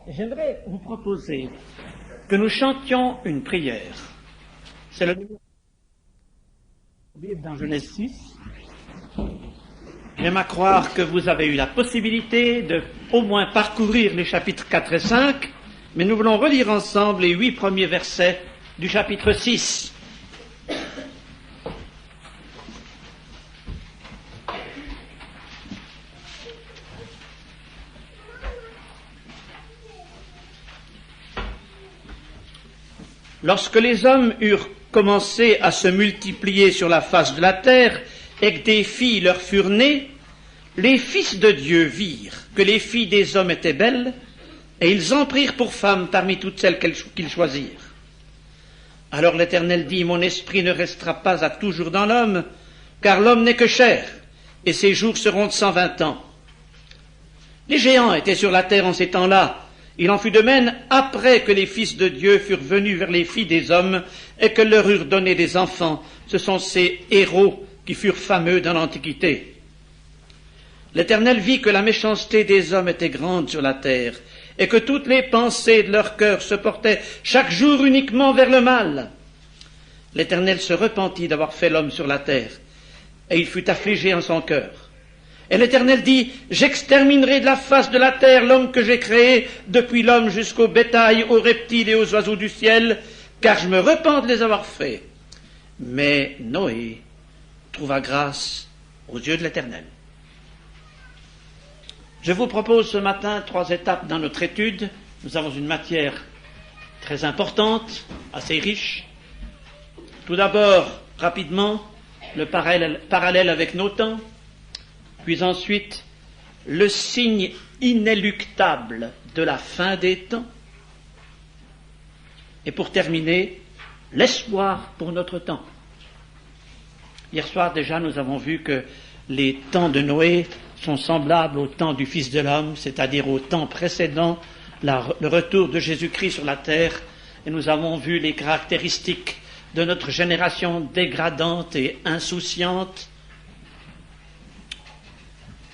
J'aimerais vous proposer que nous chantions une prière. C'est le numéro dans Genèse 6. J'aime à croire que vous avez eu la possibilité de au moins parcourir les chapitres 4 et 5, mais nous voulons relire ensemble les 8 premiers versets du chapitre 6. Lorsque les hommes eurent commencé à se multiplier sur la face de la terre et que des filles leur furent nées, les fils de Dieu virent que les filles des hommes étaient belles, et ils en prirent pour femmes parmi toutes celles qu'ils choisirent. Alors l'Éternel dit, « Mon esprit ne restera pas à toujours dans l'homme, car l'homme n'est que chair, et ses jours seront de 120 ans. » Les géants étaient sur la terre en ces temps-là. Il en fut de même après que les fils de Dieu furent venus vers les filles des hommes et que leur eurent donné des enfants. Ce sont ces héros qui furent fameux dans l'Antiquité. L'Éternel vit que la méchanceté des hommes était grande sur la terre et que toutes les pensées de leur cœur se portaient chaque jour uniquement vers le mal. L'Éternel se repentit d'avoir fait l'homme sur la terre et il fut affligé en son cœur. Et l'Éternel dit, « J'exterminerai de la face de la terre l'homme que j'ai créé, depuis l'homme jusqu'au bétail, aux reptiles et aux oiseaux du ciel, car je me repens de les avoir faits. » Mais Noé trouva grâce aux yeux de l'Éternel. Je vous propose ce matin 3 étapes dans notre étude. Nous avons une matière très importante, assez riche. Tout d'abord, rapidement, le parallèle avec nos temps. Puis ensuite, le signe inéluctable de la fin des temps. Et pour terminer, l'espoir pour notre temps. Hier soir déjà, nous avons vu que les temps de Noé sont semblables au temps du Fils de l'homme, c'est-à-dire au temps précédent le retour de Jésus-Christ sur la terre. Et nous avons vu les caractéristiques de notre génération dégradante et insouciante.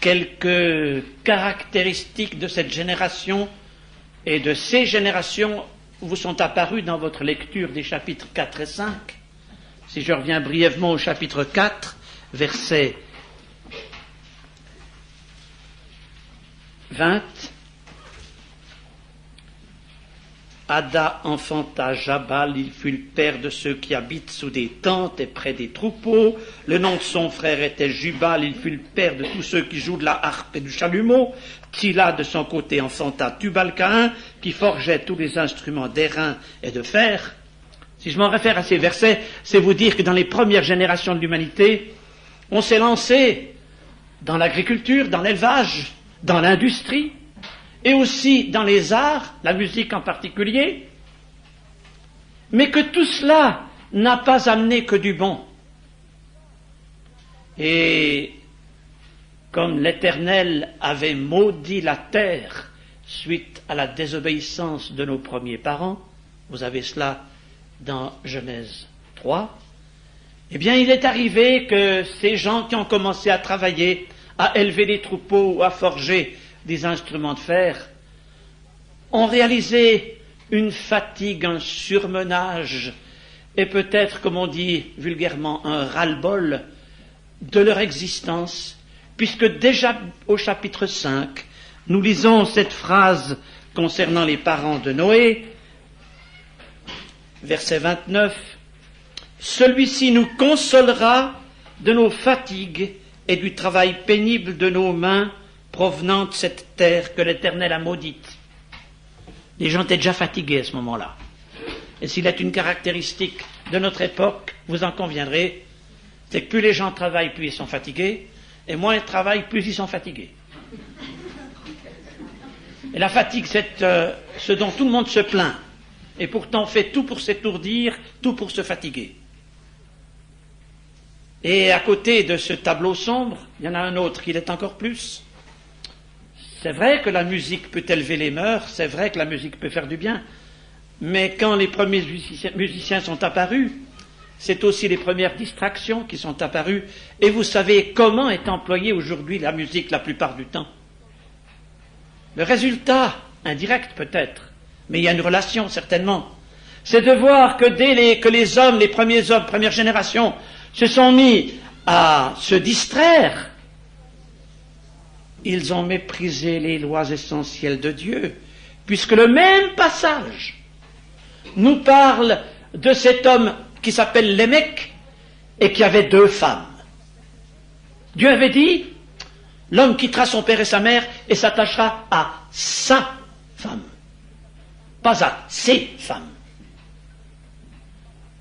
Quelques caractéristiques de cette génération et de ces générations vous sont apparues dans votre lecture des chapitres 4 et 5. Si je reviens brièvement au chapitre 4, verset 20, Ada enfanta Jabal, il fut le père de ceux qui habitent sous des tentes et près des troupeaux. Le nom de son frère était Jubal, il fut le père de tous ceux qui jouent de la harpe et du chalumeau. Tila, de son côté, enfanta Tubal-Caïn, qui forgeait tous les instruments d'airain et de fer. Si je m'en réfère à ces versets, c'est vous dire que dans les premières générations de l'humanité, on s'est lancé dans l'agriculture, dans l'élevage, dans l'industrie, et aussi dans les arts, la musique en particulier, mais que tout cela n'a pas amené que du bon. Et comme l'Éternel avait maudit la terre suite à la désobéissance de nos premiers parents, vous avez cela dans Genèse 3, eh bien il est arrivé que ces gens qui ont commencé à travailler, à élever des troupeaux ou à forger des instruments de fer, ont réalisé une fatigue, un surmenage, et peut-être, comme on dit vulgairement, un ras-le-bol de leur existence, puisque déjà au chapitre 5, nous lisons cette phrase concernant les parents de Noé, verset 29, « Celui-ci nous consolera de nos fatigues et du travail pénible de nos mains, provenant de cette terre que l'Éternel a maudite. » Les gens étaient déjà fatigués à ce moment-là. Et s'il est une caractéristique de notre époque, vous en conviendrez, c'est que plus les gens travaillent, plus ils sont fatigués, et moins ils travaillent, plus ils sont fatigués. Et la fatigue, c'est ce dont tout le monde se plaint. Et pourtant on fait tout pour s'étourdir, tout pour se fatiguer. Et à côté de ce tableau sombre, il y en a un autre qui l'est encore plus. C'est vrai que la musique peut élever les mœurs, c'est vrai que la musique peut faire du bien, mais quand les premiers musiciens sont apparus, c'est aussi les premières distractions qui sont apparues, et vous savez comment est employée aujourd'hui la musique la plupart du temps. Le résultat, indirect peut-être, mais il y a une relation certainement, c'est de voir que dès que les hommes, les premiers hommes, première génération, se sont mis à se distraire, ils ont méprisé les lois essentielles de Dieu, puisque le même passage nous parle de cet homme qui s'appelle Lémec et qui avait 2 femmes. Dieu avait dit, l'homme quittera son père et sa mère et s'attachera à sa femme, pas à ses femmes.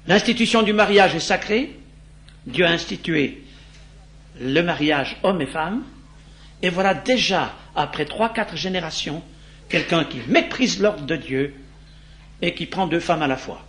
L'institution du mariage est sacrée, Dieu a institué le mariage homme et femme, et voilà déjà, après 3-4 générations, quelqu'un qui méprise l'ordre de Dieu et qui prend 2 femmes à la fois.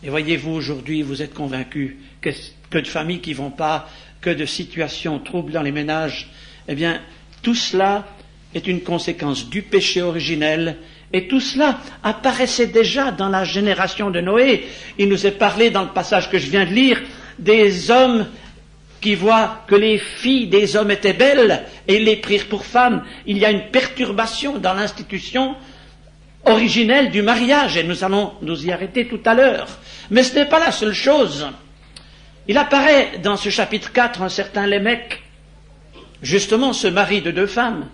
Et voyez-vous, aujourd'hui, vous êtes convaincus que de familles qui ne vont pas, que de situations troubles dans les ménages, eh bien, tout cela est une conséquence du péché originel, et tout cela apparaissait déjà dans la génération de Noé. Il nous est parlé dans le passage que je viens de lire, des hommes qui voient que les filles des hommes étaient belles, et ils les prirent pour femmes. Il y a une perturbation dans l'institution originelle du mariage, et nous allons nous y arrêter tout à l'heure. Mais ce n'est pas la seule chose. Il apparaît dans ce chapitre 4 un certain Lémec, justement ce mari de 2 femmes.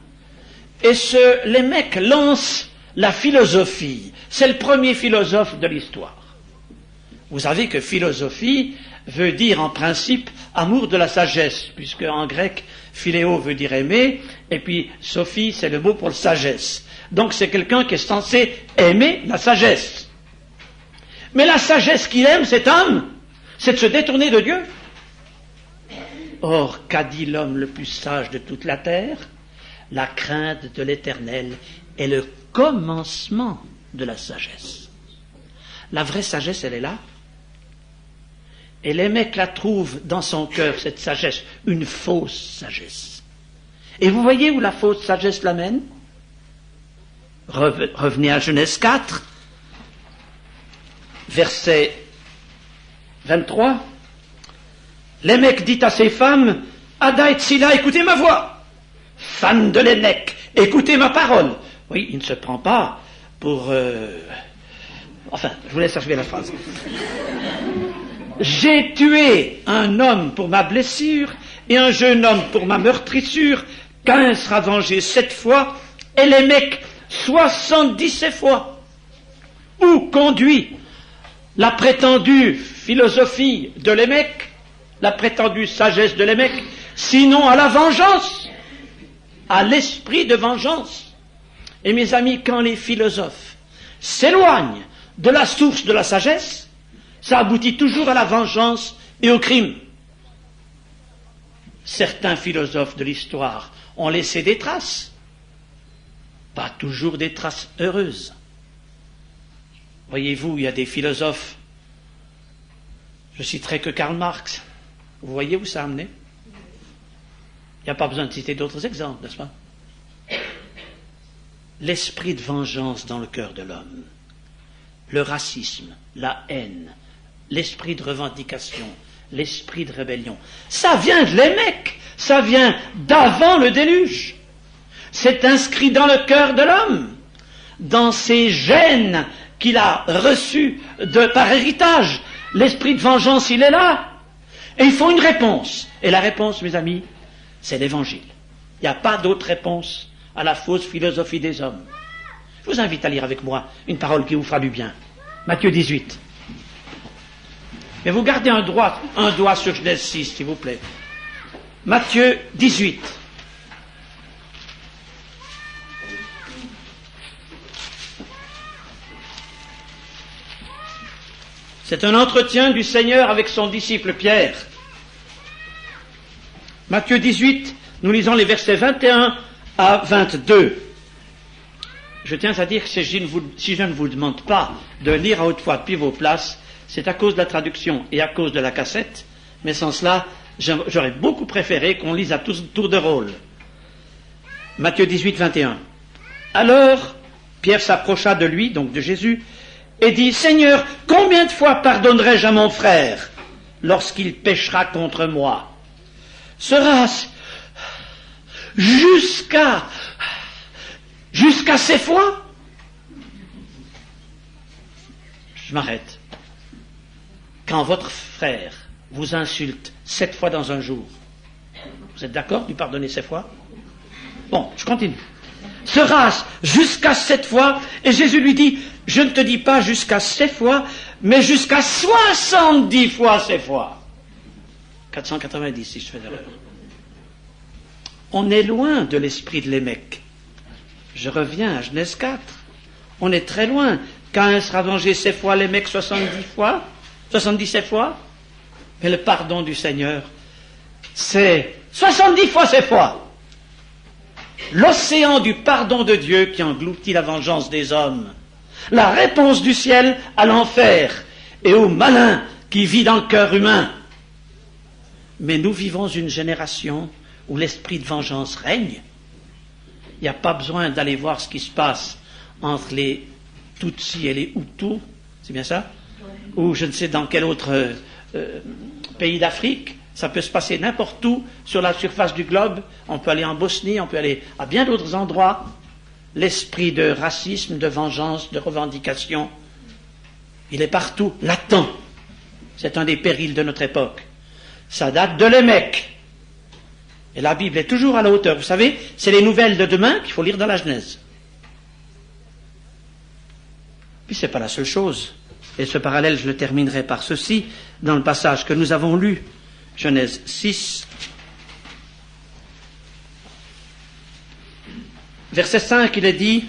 Et ce Lémec lance la philosophie. C'est le premier philosophe de l'histoire. Vous savez que philosophie veut dire en principe amour de la sagesse, puisque en grec, philéo veut dire aimer, et puis sophie, c'est le mot pour sagesse. Donc c'est quelqu'un qui est censé aimer la sagesse. Mais la sagesse qu'il aime, cet homme, c'est de se détourner de Dieu. Or, qu'a dit l'homme le plus sage de toute la terre? La crainte de l'Éternel est le commencement de la sagesse. La vraie sagesse, elle est là. Et les mecs la trouvent dans son cœur, cette sagesse, une fausse sagesse. Et vous voyez où la fausse sagesse l'amène? Revenez à Genèse 4, verset 23. Lémec dit à ses femmes, Ada et Tsila, écoutez ma voix. Femme de Lémec, écoutez ma parole. Oui, il ne se prend pas pour... Enfin, je vous laisse achever la phrase. J'ai tué un homme pour ma blessure et un jeune homme pour ma meurtrissure. Caïn sera vengé 7 fois et Lémec 77 fois. Où conduit la prétendue philosophie de Lémec, la prétendue sagesse de Lémec, sinon à la vengeance, à l'esprit de vengeance. Et mes amis, quand les philosophes s'éloignent de la source de la sagesse, ça aboutit toujours à la vengeance et au crime. Certains philosophes de l'histoire ont laissé des traces, pas toujours des traces heureuses. Voyez-vous, il y a des philosophes, je citerai que Karl Marx. Vous voyez où ça a amené? Il n'y a pas besoin de citer d'autres exemples, n'est-ce pas? L'esprit de vengeance dans le cœur de l'homme, le racisme, la haine, l'esprit de revendication, l'esprit de rébellion, ça vient de Lémec, ça vient d'avant le déluge. C'est inscrit dans le cœur de l'homme, dans ses gènes qu'il a reçus par héritage. L'esprit de vengeance, il est là. Et il faut une réponse. Et la réponse, mes amis, c'est l'Évangile. Il n'y a pas d'autre réponse à la fausse philosophie des hommes. Je vous invite à lire avec moi une parole qui vous fera du bien. Matthieu 18. Mais vous gardez un doigt sur Genèse 6, s'il vous plaît. Matthieu 18. C'est un entretien du Seigneur avec son disciple Pierre. Matthieu 18, nous lisons les versets 21 à 22. Je tiens à dire que si je ne vous demande pas de lire à haute voix depuis vos places, c'est à cause de la traduction et à cause de la cassette, mais sans cela, j'aurais beaucoup préféré qu'on lise à tour de rôle. Matthieu 18, 21. Alors, Pierre s'approcha de lui, donc de Jésus, et dit, Seigneur, combien de fois pardonnerai-je à mon frère lorsqu'il péchera contre moi? Sera-ce jusqu'à jusqu'à 7 fois. Je m'arrête. Quand votre frère vous insulte 7 fois dans un jour, vous êtes d'accord de lui pardonner 7 fois? Bon, je continue. Sera-ce jusqu'à 7 fois? Et Jésus lui dit, je ne te dis pas jusqu'à 7 fois, mais jusqu'à 70 fois 7 fois. 490 si je fais l'erreur. On est loin de l'esprit de Lémec. Je reviens à Genèse 4. On est très loin. Caïn sera vengé 7 fois, Lémec 77 fois. Mais le pardon du Seigneur, c'est 70 fois 7 fois. L'océan du pardon de Dieu qui engloutit la vengeance des hommes. La réponse du ciel à l'enfer et au malin qui vit dans le cœur humain. Mais nous vivons une génération où l'esprit de vengeance règne. Il n'y a pas besoin d'aller voir ce qui se passe entre les Tutsis et les Hutus, c'est bien ça? Ou je ne sais dans quel autre pays d'Afrique. Ça peut se passer n'importe où sur la surface du globe. On peut aller en Bosnie, on peut aller à bien d'autres endroits. L'esprit de racisme, de vengeance, de revendication, il est partout, latent. C'est un des périls de notre époque. Ça date de Lémec. Et la Bible est toujours à la hauteur. Vous savez, c'est les nouvelles de demain qu'il faut lire dans la Genèse. Puis c'est pas la seule chose. Et ce parallèle, je le terminerai par ceci, dans le passage que nous avons lu, Genèse 6, verset 5, il est dit,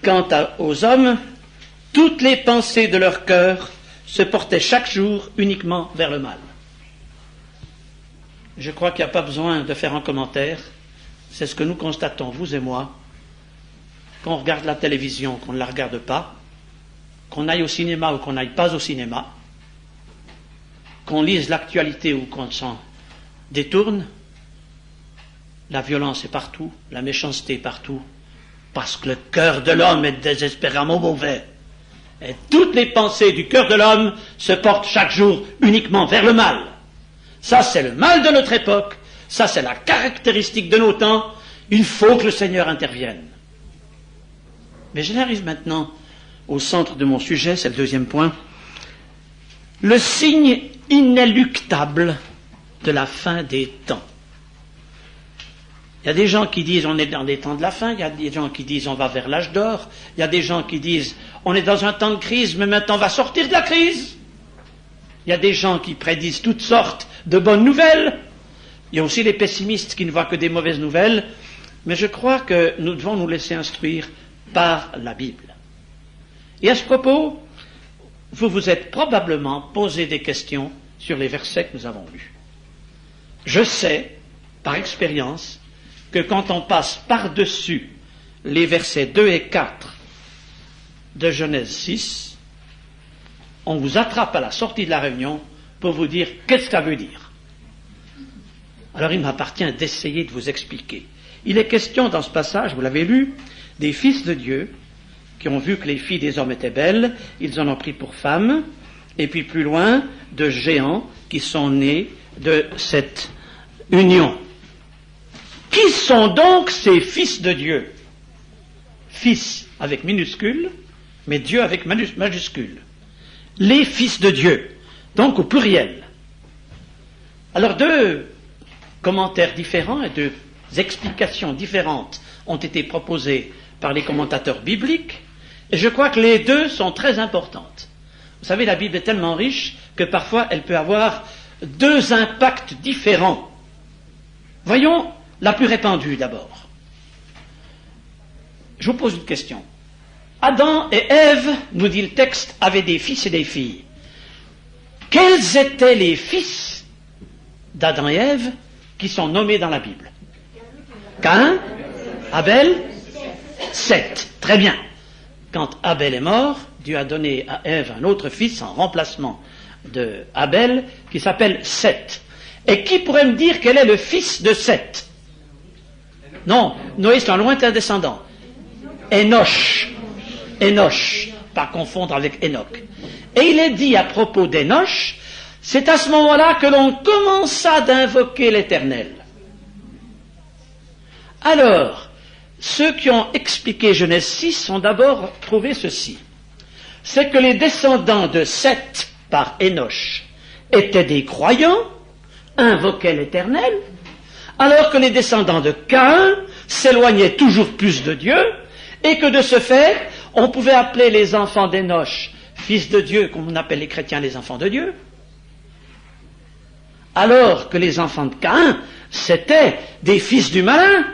quant aux hommes, toutes les pensées de leur cœur se portaient chaque jour uniquement vers le mal. Je crois qu'il n'y a pas besoin de faire un commentaire. C'est ce que nous constatons, vous et moi, qu'on regarde la télévision, qu'on ne la regarde pas, qu'on aille au cinéma ou qu'on n'aille pas au cinéma, qu'on lise l'actualité ou qu'on s'en détourne. La violence est partout, la méchanceté est partout, parce que le cœur de l'homme est désespérément mauvais. Et toutes les pensées du cœur de l'homme se portent chaque jour uniquement vers le mal. Ça, c'est le mal de notre époque. Ça, c'est la caractéristique de nos temps. Il faut que le Seigneur intervienne. Mais j'en arrive maintenant au centre de mon sujet, c'est le deuxième point. Le signe inéluctable de la fin des temps. Il y a des gens qui disent on est dans les temps de la fin, il y a des gens qui disent on va vers l'âge d'or, il y a des gens qui disent on est dans un temps de crise, mais maintenant on va sortir de la crise. Il y a des gens qui prédisent toutes sortes de bonnes nouvelles. Il y a aussi les pessimistes qui ne voient que des mauvaises nouvelles. Mais je crois que nous devons nous laisser instruire par la Bible. Et à ce propos, vous vous êtes probablement posé des questions sur les versets que nous avons lus. Je sais, par expérience, que quand on passe par-dessus les versets 2 et 4 de Genèse 6, on vous attrape à la sortie de la réunion pour vous dire qu'est-ce que ça veut dire. Alors il m'appartient d'essayer de vous expliquer. Il est question dans ce passage, vous l'avez lu, des fils de Dieu qui ont vu que les filles des hommes étaient belles, ils en ont pris pour femmes, et puis plus loin, de géants qui sont nés de cette union. Qui sont donc ces fils de Dieu? Fils avec minuscule, mais Dieu avec majuscule. Les fils de Dieu, donc au pluriel. Alors deux commentaires différents et deux explications différentes ont été proposées par les commentateurs bibliques, et je crois que les deux sont très importantes. Vous savez, la Bible est tellement riche que parfois elle peut avoir deux impacts différents. Voyons la plus répandue d'abord. Je vous pose une question. Adam et Ève, nous dit le texte, avaient des fils et des filles. Quels étaient les fils d'Adam et Ève qui sont nommés dans la Bible? Caïn, Abel, Seth. Très bien. Quand Abel est mort, Dieu a donné à Ève un autre fils en remplacement de Abel qui s'appelle Seth. Et qui pourrait me dire quel est le fils de Seth? Non, Noé c'est un lointain descendant. Énoch. Énoch, pas confondre avec Enoch. Et il est dit à propos d'Énoch, c'est à ce moment-là que l'on commença d'invoquer l'Éternel. Alors, ceux qui ont expliqué Genèse 6 ont d'abord trouvé ceci. C'est que les descendants de Seth par Énoch étaient des croyants, invoquaient l'Éternel, alors que les descendants de Caïn s'éloignaient toujours plus de Dieu, et que de ce fait, on pouvait appeler les enfants d'Énoch fils de Dieu, comme on appelle les chrétiens les enfants de Dieu, alors que les enfants de Caïn, c'étaient des fils du malin,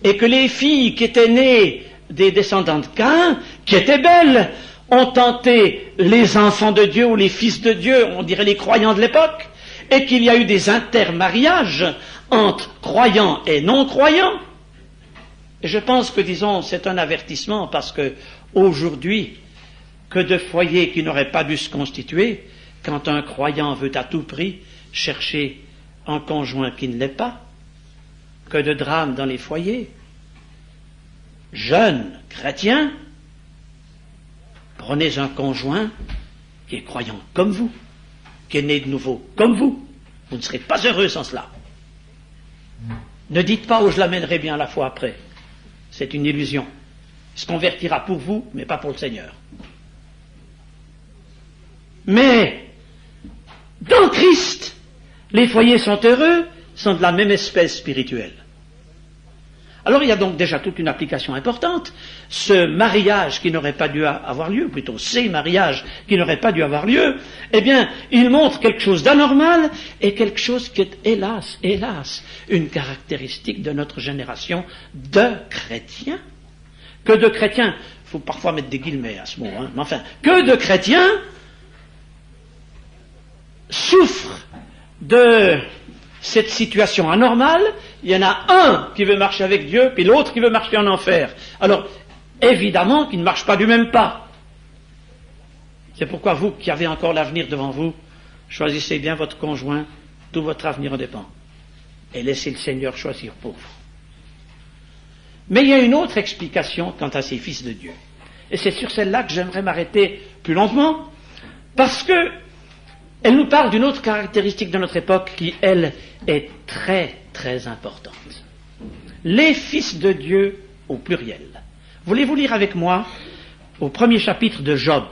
et que les filles qui étaient nées des descendants de Caïn, qui étaient belles, ont tenté les enfants de Dieu ou les fils de Dieu, on dirait les croyants de l'époque, et qu'il y a eu des intermariages entre croyants et non-croyants. Et je pense que, disons, c'est un avertissement parce que, aujourd'hui, que de foyers qui n'auraient pas dû se constituer quand un croyant veut à tout prix chercher un conjoint qui ne l'est pas, que de drames dans les foyers. Jeunes chrétiens, prenez un conjoint qui est croyant comme vous, qui est né de nouveau comme vous. Vous ne serez pas heureux sans cela. Ne dites pas « oh, je l'amènerai bien la fois après ». C'est une illusion. Il se convertira pour vous, mais pas pour le Seigneur. Mais, dans Christ, les foyers sont heureux, sont de la même espèce spirituelle. Alors il y a donc déjà toute une application importante. Ce mariage qui n'aurait pas dû avoir lieu, ou plutôt ces mariages qui n'auraient pas dû avoir lieu, eh bien, il montre quelque chose d'anormal et quelque chose qui est, hélas, une caractéristique de notre génération de chrétiens. Que de chrétiens, il faut parfois mettre des guillemets à ce mot, mais enfin, que de chrétiens souffrent de cette situation anormale. Il y en a un qui veut marcher avec Dieu, puis l'autre qui veut marcher en enfer. Alors, évidemment qu'ils ne marchent pas du même pas. C'est pourquoi vous, qui avez encore l'avenir devant vous, choisissez bien votre conjoint, tout votre avenir en dépend. Et laissez le Seigneur choisir pour vous. Mais il y a une autre explication quant à ces fils de Dieu. Et c'est sur celle-là que j'aimerais m'arrêter plus longuement, parce que elle nous parle d'une autre caractéristique de notre époque qui, elle, est très, très importante. Les fils de Dieu au pluriel. Voulez-vous lire avec moi au premier chapitre de Job?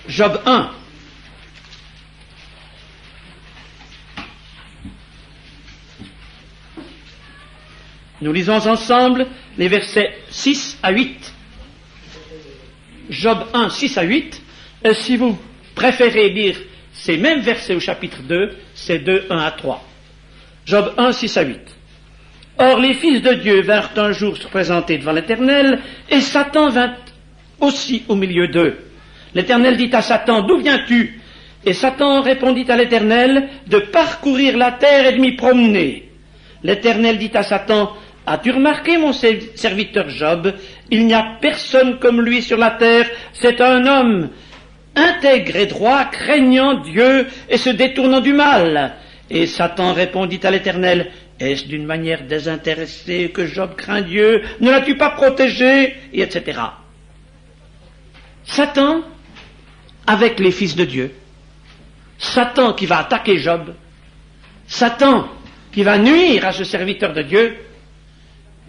Job 1. Nous lisons ensemble les versets 6 à 8. Job 1, 6 à 8. Et si vous préférez lire ces mêmes versets au chapitre 2, c'est 2, 1 à 3. Job 1, 6 à 8. Or les fils de Dieu vinrent un jour se présenter devant l'Éternel, et Satan vint aussi au milieu d'eux. L'Éternel dit à Satan, d'où viens-tu? Et Satan répondit à l'Éternel, de parcourir la terre et de m'y promener. L'Éternel dit à Satan, as-tu remarqué mon serviteur Job? Il n'y a personne comme lui sur la terre, c'est un homme intègre et droit, craignant Dieu et se détournant du mal. Et Satan répondit à l'Éternel, est-ce d'une manière désintéressée que Job craint Dieu? Ne l'as-tu pas protégé? Et etc. Satan, avec les fils de Dieu, Satan qui va attaquer Job, Satan qui va nuire à ce serviteur de Dieu,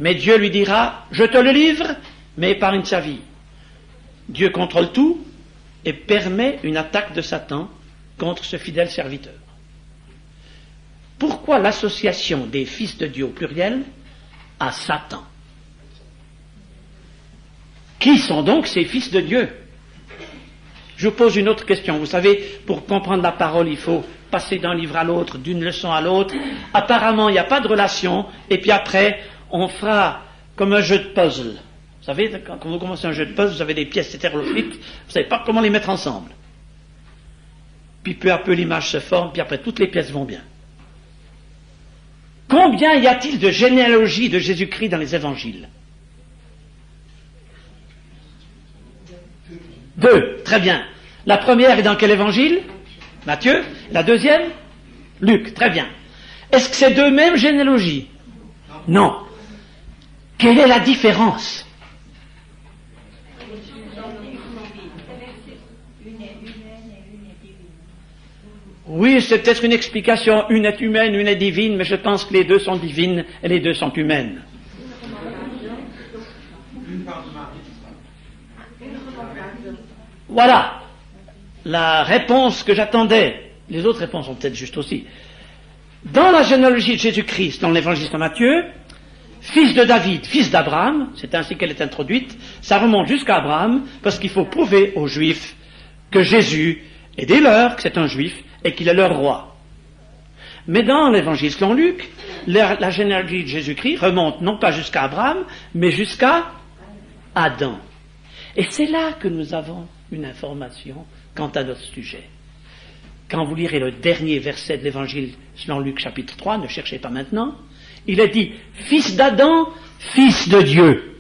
mais Dieu lui dira, je te le livre, mais épargne sa vie. Dieu contrôle tout et permet une attaque de Satan contre ce fidèle serviteur. Pourquoi l'association des fils de Dieu au pluriel à Satan? Qui sont donc ces fils de Dieu? Je vous pose une autre question. Vous savez, pour comprendre la parole, il faut passer d'un livre à l'autre, d'une leçon à l'autre. Apparemment, il n'y a pas de relation, et puis après, on fera comme un jeu de puzzle. Vous savez, quand vous commencez un jeu de puzzle, vous avez des pièces hétéroclites, vous ne savez pas comment les mettre ensemble. Puis peu à peu, l'image se forme, puis après, toutes les pièces vont bien. Combien y a-t-il de généalogies de Jésus-Christ dans les évangiles? 2, très bien. La première est dans quel évangile? Matthieu. La deuxième? Luc, très bien. Est-ce que c'est deux mêmes généalogies? Non. Quelle est la différence? Oui, c'est peut-être une explication, une est humaine, une est divine, mais je pense que les deux sont divines et les deux sont humaines. Voilà la réponse que j'attendais. Les autres réponses sont peut-être justes aussi. Dans la généalogie de Jésus-Christ, dans l'évangile de Matthieu, fils de David, fils d'Abraham, c'est ainsi qu'elle est introduite, ça remonte jusqu'à Abraham, parce qu'il faut prouver aux Juifs que Jésus est des leurs, que c'est un Juif, et qu'il est leur roi. Mais dans l'évangile selon Luc, la généalogie de Jésus-Christ remonte non pas jusqu'à Abraham, mais jusqu'à Adam. Et c'est là que nous avons une information quant à notre sujet. Quand vous lirez le dernier verset de l'évangile selon Luc chapitre 3, ne cherchez pas maintenant, il est dit « Fils d'Adam, fils de Dieu ».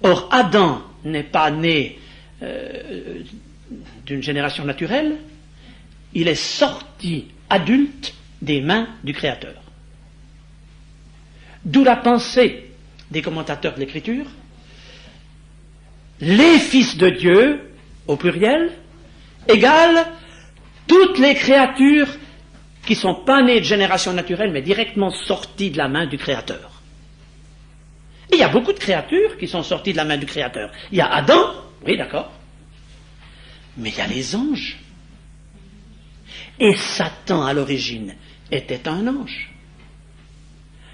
Or, Adam n'est pas né d'une génération naturelle, il est sorti adulte des mains du Créateur. D'où la pensée des commentateurs de l'Écriture, les fils de Dieu, au pluriel, égale toutes les créatures qui ne sont pas nées de génération naturelle, mais directement sorties de la main du Créateur. Et il y a beaucoup de créatures qui sont sorties de la main du Créateur. Il y a Adam, oui d'accord, mais il y a les anges. Et Satan, à l'origine, était un ange.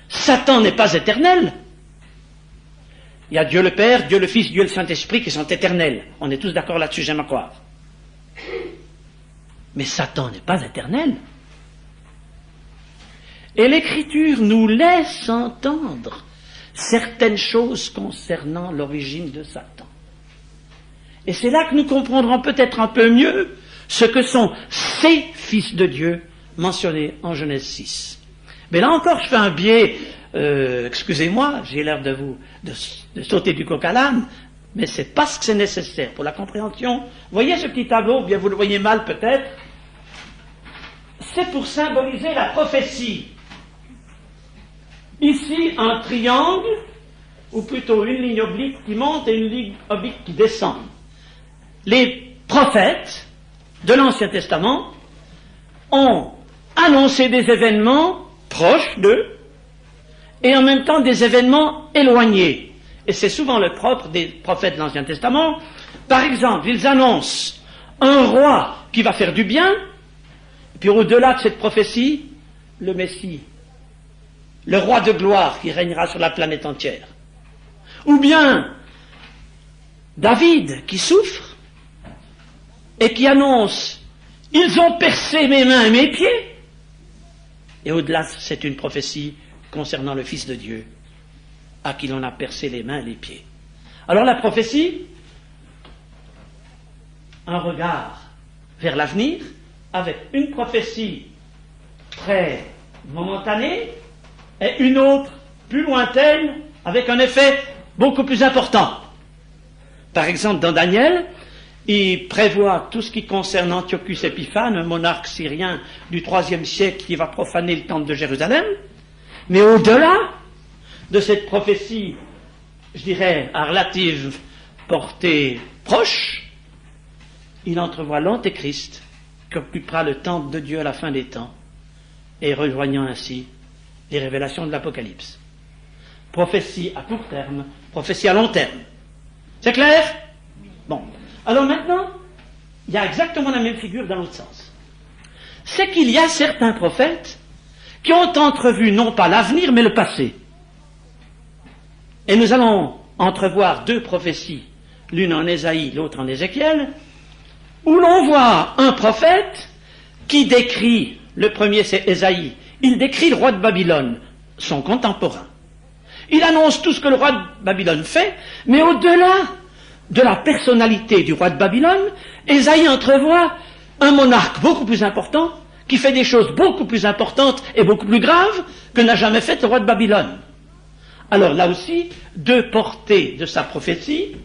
Satan n'est pas éternel. Il y a Dieu le Père, Dieu le Fils, Dieu le Saint-Esprit qui sont éternels. On est tous d'accord là-dessus, j'aime à croire. Mais Satan n'est pas éternel. Et l'Écriture nous laisse entendre certaines choses concernant l'origine de Satan. Et c'est là que nous comprendrons peut-être un peu mieux ce que sont ces fils de Dieu mentionnés en Genèse 6. Mais là encore, je fais un biais, excusez-moi, j'ai l'air de sauter du coq à l'âne, mais c'est parce que c'est nécessaire pour la compréhension. Voyez ce petit tableau, bien vous le voyez mal peut-être, c'est pour symboliser la prophétie. Ici, un triangle, ou plutôt une ligne oblique qui monte et une ligne oblique qui descend. Les prophètes de l'Ancien Testament ont annoncé des événements proches d'eux et en même temps des événements éloignés. Et c'est souvent le propre des prophètes de l'Ancien Testament. Par exemple, ils annoncent un roi qui va faire du bien, et puis au-delà de cette prophétie, le Messie, le roi de gloire qui régnera sur la planète entière. Ou bien David qui souffre et qui annonce « Ils ont percé mes mains et mes pieds ». Et au-delà, c'est une prophétie concernant le Fils de Dieu, à qui l'on a percé les mains et les pieds. Alors la prophétie, un regard vers l'avenir, avec une prophétie très momentanée et une autre plus lointaine, avec un effet beaucoup plus important. Par exemple, dans Daniel, il prévoit tout ce qui concerne Antiochus Épiphane, un monarque syrien du IIIe siècle qui va profaner le temple de Jérusalem. Mais au-delà de cette prophétie, je dirais, à relative portée proche, il entrevoit l'Antéchrist qui occupera le temple de Dieu à la fin des temps et rejoignant ainsi les révélations de l'Apocalypse. Prophétie à court terme, prophétie à long terme. C'est clair? Bon. Alors maintenant, il y a exactement la même figure dans l'autre sens. C'est qu'il y a certains prophètes qui ont entrevu non pas l'avenir, mais le passé. Et nous allons entrevoir deux prophéties, l'une en Ésaïe, l'autre en Ézéchiel, où l'on voit un prophète qui décrit, le premier c'est Ésaïe, il décrit le roi de Babylone, son contemporain. Il annonce tout ce que le roi de Babylone fait, mais au-delà de la personnalité du roi de Babylone, Ésaïe entrevoit un monarque beaucoup plus important, qui fait des choses beaucoup plus importantes et beaucoup plus graves que n'a jamais fait le roi de Babylone. Alors là aussi, deux portées de sa prophétie,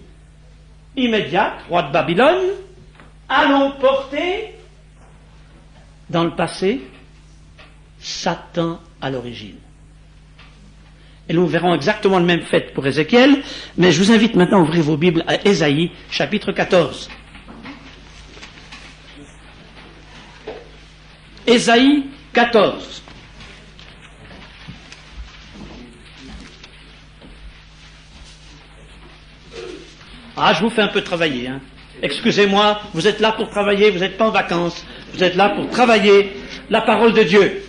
immédiate, roi de Babylone, allons porter dans le passé Satan à l'origine. Et nous verrons exactement le même fait pour Ézéchiel, mais je vous invite maintenant à ouvrir vos Bibles à Ésaïe, chapitre 14. Ésaïe 14. Ah, je vous fais un peu travailler, hein. Excusez-moi, vous êtes là pour travailler, vous n'êtes pas en vacances, vous êtes là pour travailler la parole de Dieu.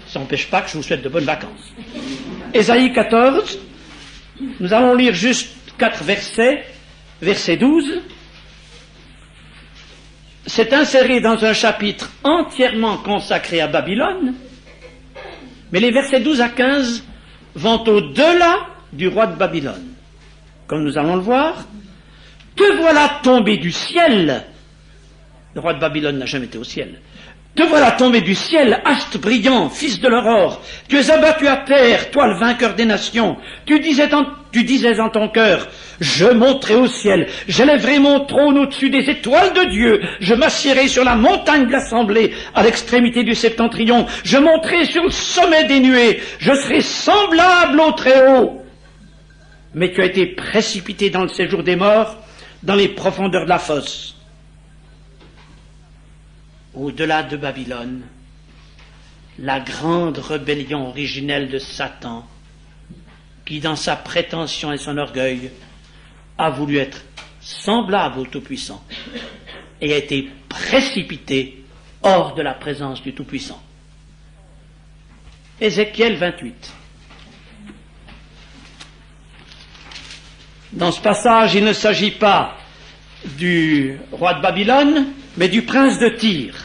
Ça n'empêche pas que je vous souhaite de bonnes vacances. Ésaïe 14, nous allons lire juste 4 versets, verset 12. C'est inséré dans un chapitre entièrement consacré à Babylone, mais les versets 12 à 15 vont au-delà du roi de Babylone. Comme nous allons le voir, te voilà tombé du ciel. Le roi de Babylone n'a jamais été au ciel. Te voilà tombé du ciel, astre brillant, fils de l'aurore. Tu es abattu à terre, toi le vainqueur des nations. Tu disais en ton cœur, je monterai au ciel, j'élèverai mon trône au-dessus des étoiles de Dieu, je m'assiérai sur la montagne de l'assemblée, à l'extrémité du septentrion, je monterai sur le sommet des nuées, je serai semblable au Très-Haut. Mais tu as été précipité dans le séjour des morts, dans les profondeurs de la fosse. Au-delà de Babylone, la grande rébellion originelle de Satan, qui dans sa prétention et son orgueil a voulu être semblable au Tout-Puissant et a été précipité hors de la présence du Tout-Puissant. Ézéchiel 28. Dans ce passage, il ne s'agit pas du roi de Babylone, mais du prince de Tyr.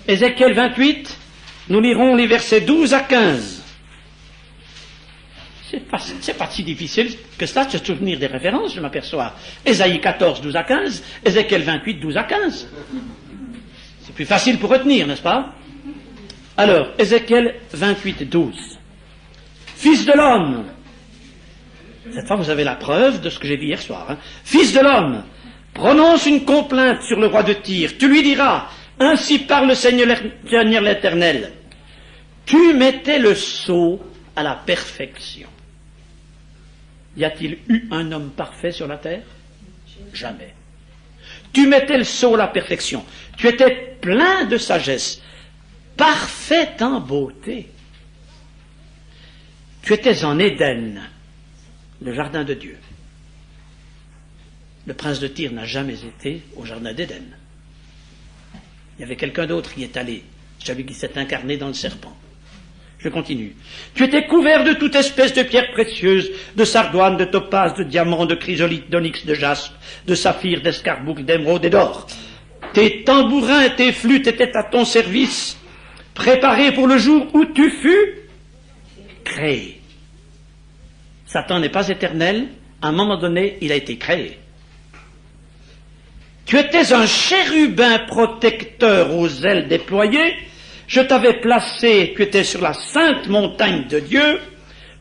Ézéchiel 28, nous lirons les versets 12 à 15. C'est pas si difficile que cela de se souvenir des références, je m'aperçois. Ésaïe 14, 12 à 15, Ézéchiel 28, 12 à 15. C'est plus facile pour retenir, n'est-ce pas? Alors, Ézéchiel 28, 12. Fils de l'homme, cette fois vous avez la preuve de ce que j'ai dit hier soir, hein. Fils de l'homme, prononce une complainte sur le roi de Tyr. Tu lui diras, ainsi parle le Seigneur l'Éternel. Tu mettais le sceau à la perfection. Y a-t-il eu un homme parfait sur la terre? Jamais. Tu mettais le sceau à la perfection. Tu étais plein de sagesse, parfait en beauté. Tu étais en Éden, le jardin de Dieu. Le prince de Tyr n'a jamais été au jardin d'Éden. Il y avait quelqu'un d'autre qui est allé, celui qui s'est incarné dans le serpent. Je continue. Tu étais couvert de toute espèce de pierres précieuses, de sardoine, de topaze, de diamants, de chrysolite, d'onyx, de jaspe, de saphir, d'escarboucle, d'émeraude et d'or. Tes tambourins et tes flûtes étaient à ton service, préparés pour le jour où tu fus créé. Satan n'est pas éternel, à un moment donné, il a été créé. Tu étais un chérubin protecteur aux ailes déployées, je t'avais placé, tu étais sur la sainte montagne de Dieu,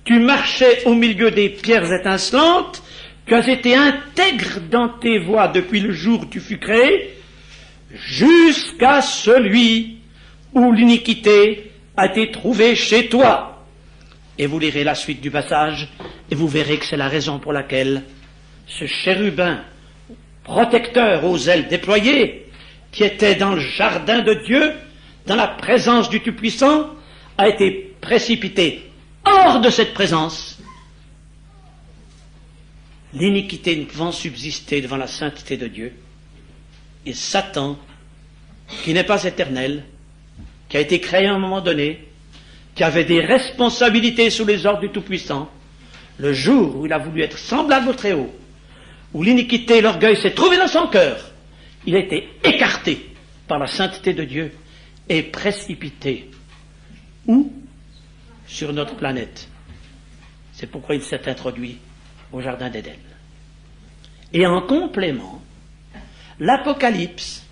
tu marchais au milieu des pierres étincelantes, tu as été intègre dans tes voies depuis le jour où tu fus créé, jusqu'à celui où l'iniquité a été trouvée chez toi. Et vous lirez la suite du passage, et vous verrez que c'est la raison pour laquelle ce chérubin protecteur aux ailes déployées, qui était dans le jardin de Dieu, dans la présence du Tout-Puissant, a été précipité hors de cette présence. L'iniquité ne pouvant subsister devant la sainteté de Dieu, et Satan, qui n'est pas éternel, qui a été créé à un moment donné, qui avait des responsabilités sous les ordres du Tout-Puissant, le jour où il a voulu être semblable au Très-Haut, où l'iniquité et l'orgueil s'est trouvé dans son cœur, il a été écarté par la sainteté de Dieu et précipité. Où? Sur notre planète. C'est pourquoi il s'est introduit au jardin d'Éden. Et en complément, l'Apocalypse,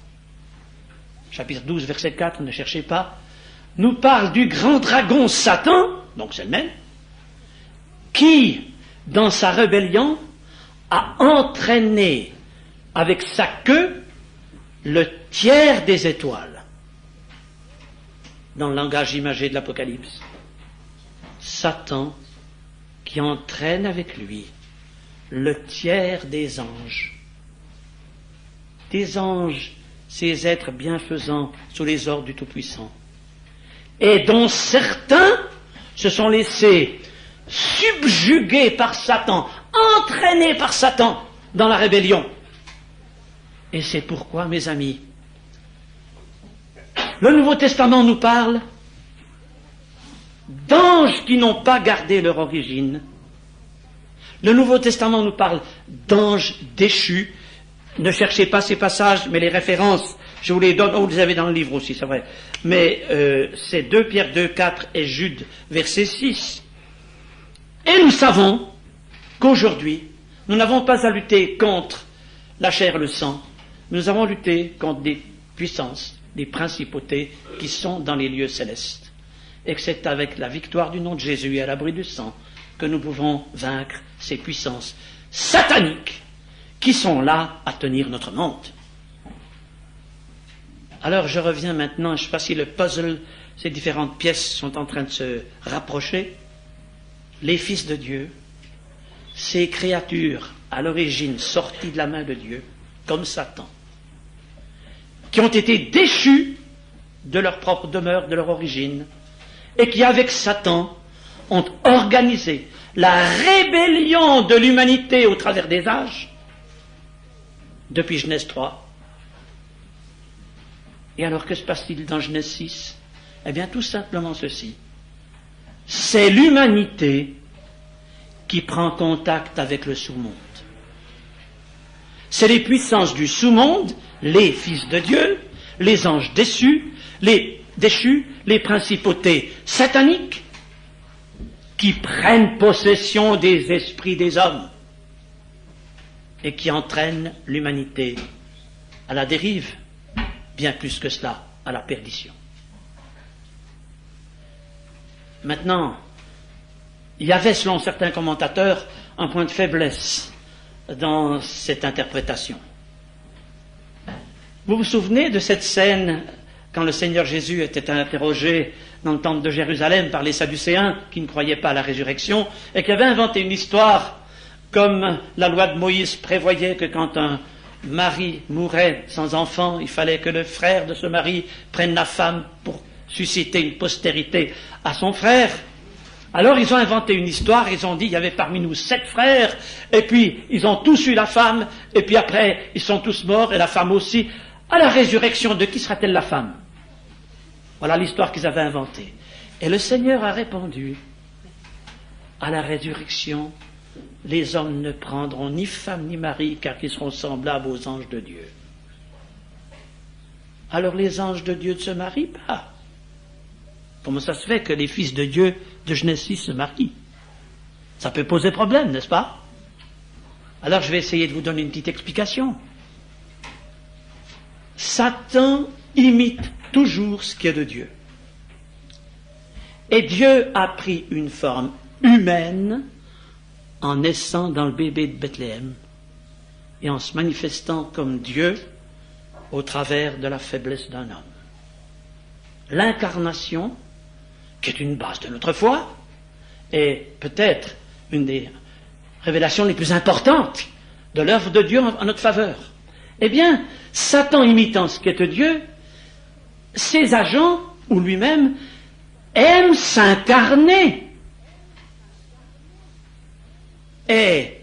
chapitre 12, verset 4, ne cherchez pas, nous parle du grand dragon Satan, donc c'est le même, qui, dans sa rébellion, a entraîné avec sa queue le tiers des étoiles. Dans le langage imagé de l'Apocalypse, Satan qui entraîne avec lui le tiers des anges. Des anges ces êtres bienfaisants sous les ordres du Tout-Puissant, et dont certains se sont laissés subjuguer par Satan, entraînés par Satan dans la rébellion. Et c'est pourquoi, mes amis, le Nouveau Testament nous parle d'anges qui n'ont pas gardé leur origine. Le Nouveau Testament nous parle d'anges déchus. Ne cherchez pas ces passages, mais les références, je vous les donne. Oh, vous les avez dans le livre aussi, c'est vrai. Mais c'est 2 Pierre 2, 4 et Jude, verset 6. Et nous savons qu'aujourd'hui, nous n'avons pas à lutter contre la chair et le sang. Nous avons lutté contre des puissances, des principautés qui sont dans les lieux célestes. Et que c'est avec la victoire du nom de Jésus et à l'abri du sang que nous pouvons vaincre ces puissances sataniques qui sont là à tenir notre monde. Alors je reviens maintenant, je ne sais pas si le puzzle, ces différentes pièces sont en train de se rapprocher. Les fils de Dieu, ces créatures à l'origine sorties de la main de Dieu, comme Satan, qui ont été déchus de leur propre demeure, de leur origine, et qui, avec Satan, ont organisé la rébellion de l'humanité au travers des âges, depuis Genèse 3. Et alors, que se passe-t-il dans Genèse 6 ? Eh bien, tout simplement ceci. C'est l'humanité qui prend contact avec le sous-monde. C'est les puissances du sous-monde, les fils de Dieu, les anges déchus, les principautés sataniques, qui prennent possession des esprits des hommes et qui entraînent l'humanité à la dérive, bien plus que cela, à la perdition. Maintenant, il y avait, selon certains commentateurs, un point de faiblesse dans cette interprétation. Vous vous souvenez de cette scène quand le Seigneur Jésus était interrogé dans le temple de Jérusalem par les Sadducéens qui ne croyaient pas à la résurrection et qui avaient inventé une histoire comme la loi de Moïse prévoyait que quand un mari mourait sans enfant, il fallait que le frère de ce mari prenne la femme pour susciter une postérité à son frère. Alors ils ont inventé une histoire, ils ont dit il y avait parmi nous 7 frères, et puis ils ont tous eu la femme, et puis après ils sont tous morts, et la femme aussi. À la résurrection, de qui sera-t-elle la femme? Voilà l'histoire qu'ils avaient inventée. Et le Seigneur a répondu, à la résurrection, les hommes ne prendront ni femme ni mari, car ils seront semblables aux anges de Dieu. Alors les anges de Dieu ne se marient pas. Comment ça se fait que les fils de Dieu de Genèse 6 se marient? Ça peut poser problème, n'est-ce pas? Alors je vais essayer de vous donner une petite explication. Satan imite toujours ce qui est de Dieu. Et Dieu a pris une forme humaine en naissant dans le bébé de Bethléem et en se manifestant comme Dieu au travers de la faiblesse d'un homme. L'incarnation, qui est une base de notre foi, est peut-être une des révélations les plus importantes de l'œuvre de Dieu en notre faveur. Eh bien, Satan imitant ce qu'est Dieu, ses agents, ou lui-même, aiment s'incarner. Et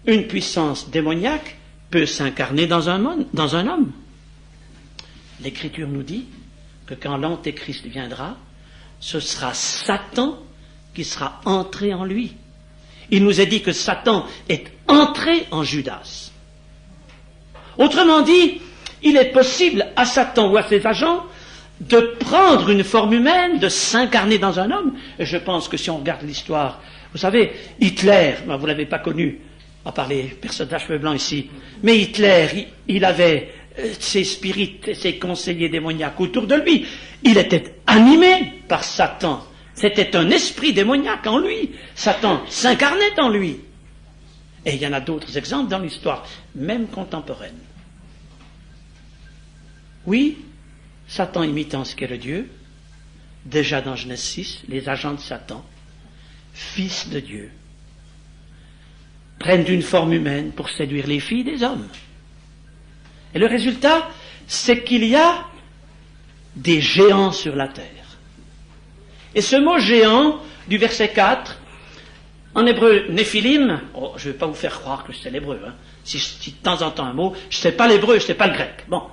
une puissance démoniaque peut s'incarner dans un homme. L'Écriture nous dit que quand l'Antéchrist viendra, ce sera Satan qui sera entré en lui. Il nous est dit que Satan est entré en Judas. Autrement dit, il est possible à Satan ou à ses agents de prendre une forme humaine, de s'incarner dans un homme. Et je pense que si on regarde l'histoire, vous savez, Hitler, vous ne l'avez pas connu, à part les personnes à cheveux blancs ici, mais Hitler, il avait ses spirites, ses conseillers démoniaques autour de lui. Il était animé par Satan. C'était un esprit démoniaque en lui. Satan s'incarnait en lui. Et il y en a d'autres exemples dans l'histoire, même contemporaine. Oui, Satan imitant ce qu'est le Dieu, déjà dans Genèse 6, les agents de Satan, fils de Dieu, prennent une forme humaine pour séduire les filles des hommes. Et le résultat, c'est qu'il y a des géants sur la terre. Et ce mot géant, du verset 4, en hébreu, Néphilim, je ne vais pas vous faire croire que c'est l'hébreu, hein. Si je cite de temps en temps un mot, je ne sais pas l'hébreu, je ne sais pas le grec. Bon,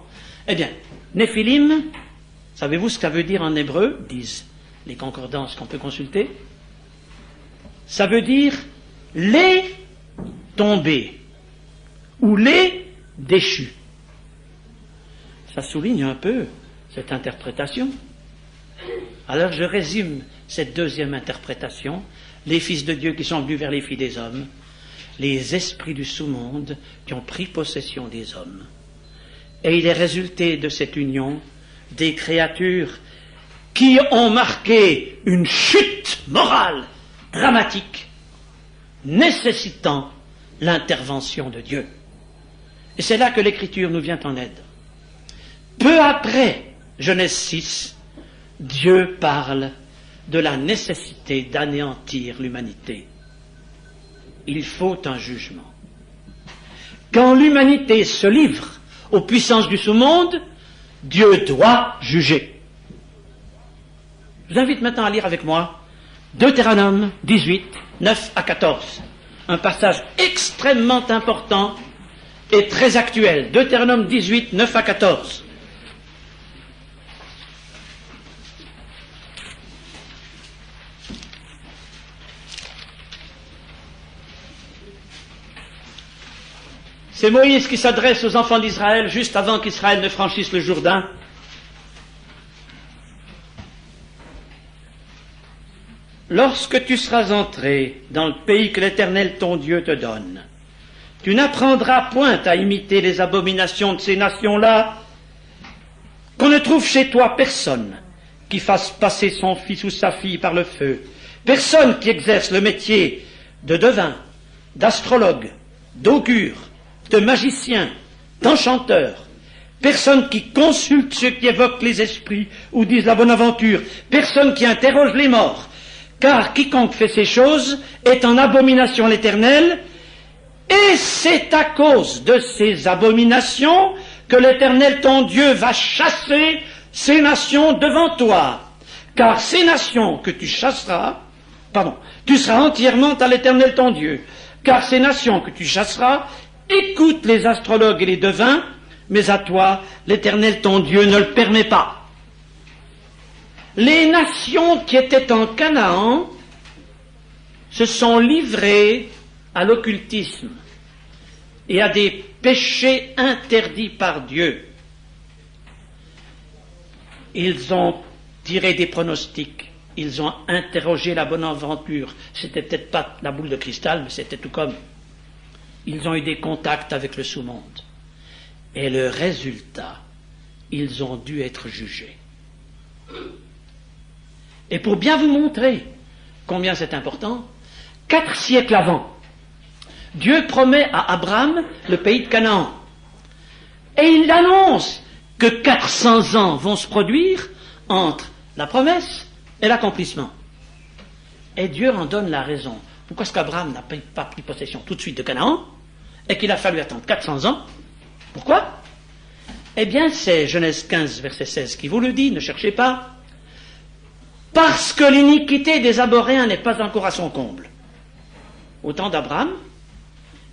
eh bien, Néphilim, savez-vous ce que ça veut dire en hébreu, disent les concordances qu'on peut consulter? Ça veut dire les tombés ou les déchus. Ça souligne un peu cette interprétation. Alors je résume cette deuxième interprétation. Les fils de Dieu qui sont venus vers les filles des hommes, les esprits du sous-monde qui ont pris possession des hommes. Et il est résulté de cette union des créatures qui ont marqué une chute morale dramatique, nécessitant l'intervention de Dieu. Et c'est là que l'Écriture nous vient en aide. Peu après, Genèse 6, Dieu parle de la nécessité d'anéantir l'humanité. Il faut un jugement. Quand l'humanité se livre aux puissances du sous-monde, Dieu doit juger. Je vous invite maintenant à lire avec moi Deutéronome 18, 9 à 14. Un passage extrêmement important et très actuel. Deutéronome 18, 9 à 14. C'est Moïse qui s'adresse aux enfants d'Israël juste avant qu'Israël ne franchisse le Jourdain. Lorsque tu seras entré dans le pays que l'Éternel ton Dieu te donne, tu n'apprendras point à imiter les abominations de ces nations-là, qu'on ne trouve chez toi personne qui fasse passer son fils ou sa fille par le feu, personne qui exerce le métier de devin, d'astrologue, d'augure, de magicien, d'enchanteur, personne qui consulte ceux qui évoquent les esprits ou disent la bonne aventure, personne qui interroge les morts, car quiconque fait ces choses est en abomination à l'Éternel, et c'est à cause de ces abominations que l'Éternel ton Dieu va chasser ces nations devant toi, car ces nations que tu chasseras, tu seras entièrement à l'Éternel ton Dieu, car ces nations que tu chasseras écoute les astrologues et les devins, mais à toi, l'Éternel ton Dieu ne le permet pas. Les nations qui étaient en Canaan se sont livrées à l'occultisme et à des péchés interdits par Dieu. Ils ont tiré des pronostics, ils ont interrogé la bonne aventure. C'était peut-être pas la boule de cristal, mais c'était tout comme. Ils ont eu des contacts avec le sous-monde. Et le résultat, ils ont dû être jugés. Et pour bien vous montrer combien c'est important, 4 siècles avant, Dieu promet à Abraham le pays de Canaan. Et il annonce que 400 ans vont se produire entre la promesse et l'accomplissement. Et Dieu en donne la raison. Pourquoi est-ce qu'Abraham n'a pas pris possession tout de suite de Canaan et qu'il a fallu attendre 400 ans? Pourquoi? Eh bien, c'est Genèse 15, verset 16 qui vous le dit, ne cherchez pas. Parce que l'iniquité des Amoréens n'est pas encore à son comble. Au temps d'Abraham,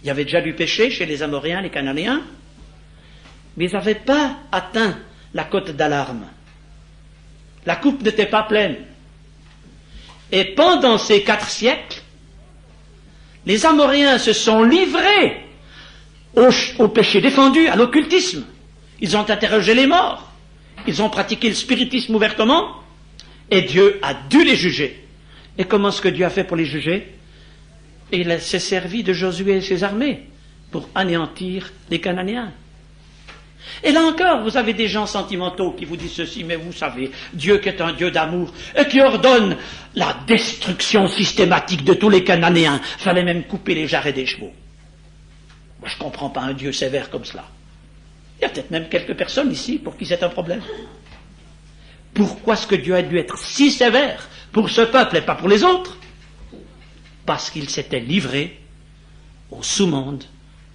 il y avait déjà du péché chez les Amoréens, les Cananéens, mais ils n'avaient pas atteint la cote d'alarme. La coupe n'était pas pleine. Et pendant ces 4 siècles, les Amoréens se sont livrés au péché défendu, à l'occultisme. Ils ont interrogé les morts. Ils ont pratiqué le spiritisme ouvertement. Et Dieu a dû les juger. Et comment est-ce que Dieu a fait pour les juger? Il s'est servi de Josué et ses armées pour anéantir les Cananéens. Et là encore, vous avez des gens sentimentaux qui vous disent ceci, mais vous savez, Dieu qui est un Dieu d'amour et qui ordonne la destruction systématique de tous les Cananéens. Fallait même couper les jarrets des chevaux. Moi, je ne comprends pas un Dieu sévère comme cela. Il y a peut-être même quelques personnes ici pour qui c'est un problème. Pourquoi est-ce que Dieu a dû être si sévère pour ce peuple et pas pour les autres? Parce qu'il s'était livré au sous-monde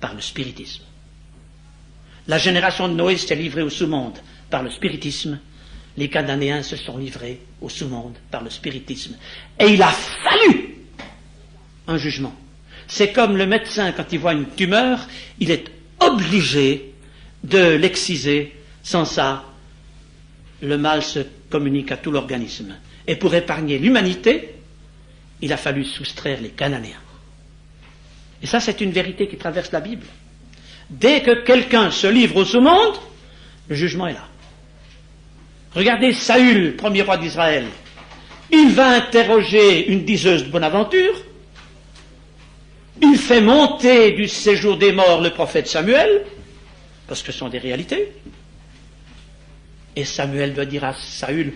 par le spiritisme. La génération de Noé s'est livrée au sous-monde par le spiritisme. Les Cananéens se sont livrés au sous-monde par le spiritisme. Et il a fallu un jugement. C'est comme le médecin, quand il voit une tumeur, il est obligé de l'exciser. Sans ça, le mal se communique à tout l'organisme. Et pour épargner l'humanité, il a fallu soustraire les Cananéens. Et ça, c'est une vérité qui traverse la Bible. Dès que quelqu'un se livre au sous-monde, le jugement est là. Regardez Saül, premier roi d'Israël. Il va interroger une diseuse de Bonaventure. Il fait monter du séjour des morts le prophète Samuel, parce que ce sont des réalités. Et Samuel doit dire à Saül,